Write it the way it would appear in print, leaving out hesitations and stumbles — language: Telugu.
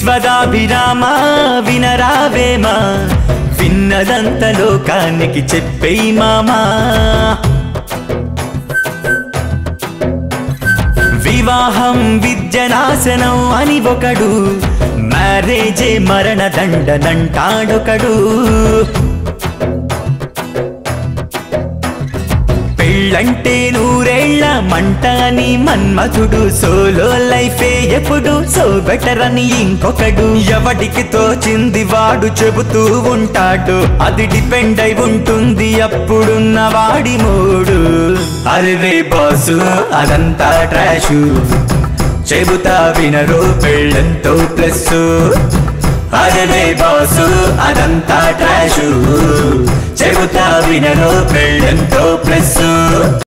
విశ్వదాభిరామ వినరావేమా విన్నదంత లోకానికి చెప్పేయి మామా వివాహం విద్యనాశనం అని ఒకడు మ్యారేజే మరణ దండనంటాడొకడు పెళ్ళంటే నూరేళ్ల మంట అని మన్మథుడు సోలో లైఫే ఎప్పుడు సో బెటర్ అని ఇంకొకడు ఎవడికి తోచింది వాడు చెబుతూ ఉంటాడు అది డిపెండ్ అయి ఉంటుంది అప్పుడున్న వాడి మూడు అరే బాసు అదంతా ట్రాషు చెబుతా వినరు పెళ్ళంతో ప్లస్ అరే బాసు అదంతా ట్రాషు చెబుతా వినరు పెళ్ళంతో